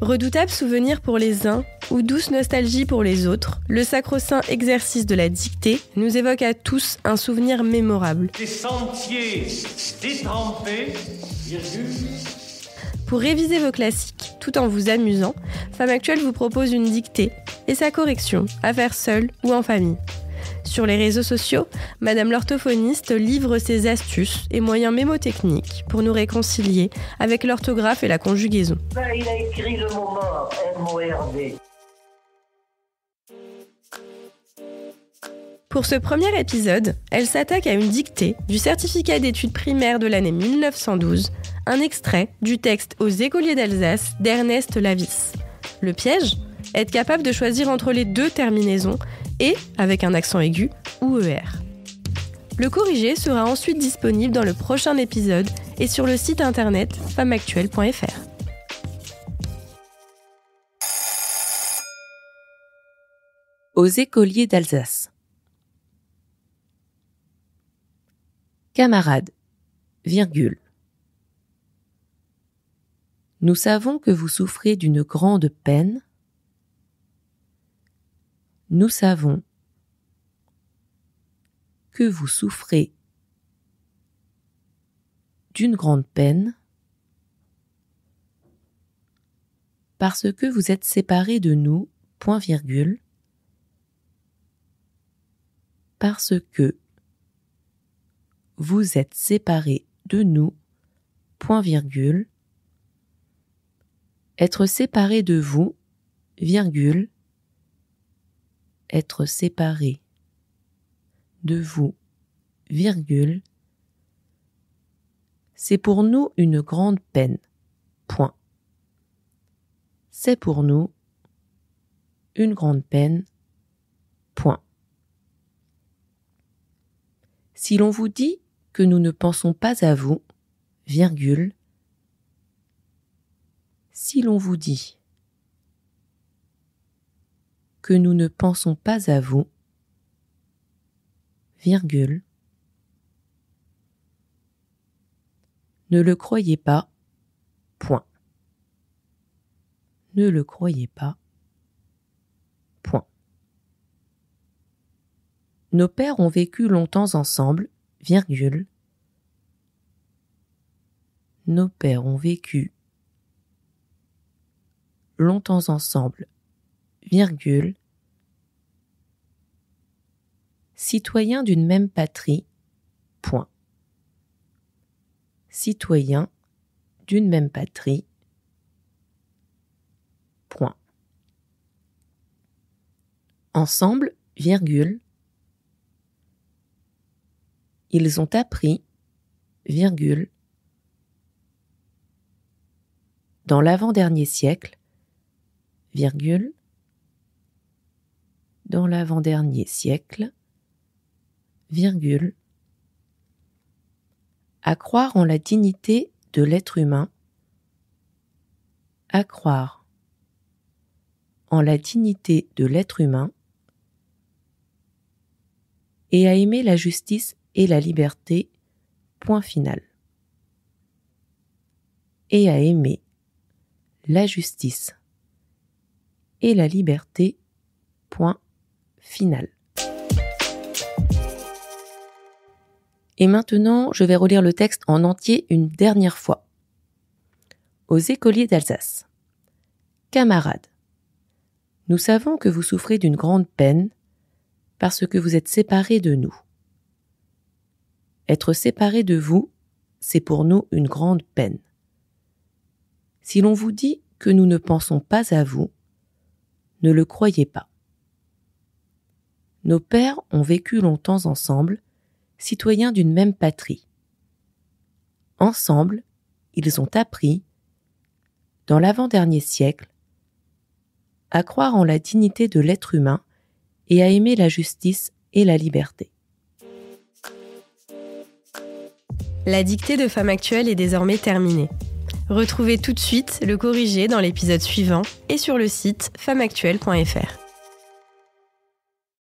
Redoutable souvenir pour les uns ou douce nostalgie pour les autres, le sacro-saint exercice de la dictée nous évoque à tous un souvenir mémorable. Des sentiers détrempés, Pour réviser vos classiques tout en vous amusant, Femme Actuelle vous propose une dictée et sa correction à faire seule ou en famille. Sur les réseaux sociaux, Madame l'orthophoniste livre ses astuces et moyens mémotechniques pour nous réconcilier avec l'orthographe et la conjugaison. Il a écrit le mot mort, M-O-R-D. Pour ce premier épisode, elle s'attaque à une dictée du certificat d'études primaires de l'année 1912, un extrait du texte Aux écoliers d'Alsace d'Ernest Lavis. Le piège ? Être capable de choisir entre les deux terminaisons et, avec un accent aigu, ou ER. Le corrigé sera ensuite disponible dans le prochain épisode et sur le site internet femmeactuelle.fr. Aux écoliers d'Alsace. Camarades, virgule. Nous savons que vous souffrez d'une grande peine. Nous savons que vous souffrez d'une grande peine parce que vous êtes séparés de nous, point virgule, parce que vous êtes séparés de nous, point virgule, être séparé de vous, virgule, être séparé de vous, virgule, c'est pour nous une grande peine, point. C'est pour nous une grande peine, point. Si l'on vous dit que nous ne pensons pas à vous, virgule, si l'on vous dit que nous ne pensons pas à vous, virgule, ne le croyez pas, point. Ne le croyez pas, point. Nos pères ont vécu longtemps ensemble, virgule. Nos pères ont vécu longtemps ensemble, virgule, citoyens d'une même patrie, point. Citoyens d'une même patrie, point. Ensemble, virgule, ils ont appris, virgule, dans l'avant-dernier siècle, virgule, dans l'avant-dernier siècle, virgule, à croire en la dignité de l'être humain, à croire en la dignité de l'être humain, et à aimer la justice et la liberté, point final. Et à aimer la justice et la liberté, point final. Et maintenant, je vais relire le texte en entier une dernière fois. Aux écoliers d'Alsace. Camarades, nous savons que vous souffrez d'une grande peine parce que vous êtes séparés de nous. Être séparés de vous, c'est pour nous une grande peine. Si l'on vous dit que nous ne pensons pas à vous, ne le croyez pas. Nos pères ont vécu longtemps ensemble, citoyens d'une même patrie. Ensemble, ils ont appris, dans l'avant-dernier siècle, à croire en la dignité de l'être humain et à aimer la justice et la liberté. La dictée de Femme Actuelle est désormais terminée. Retrouvez tout de suite le corrigé dans l'épisode suivant et sur le site femmeactuelle.fr.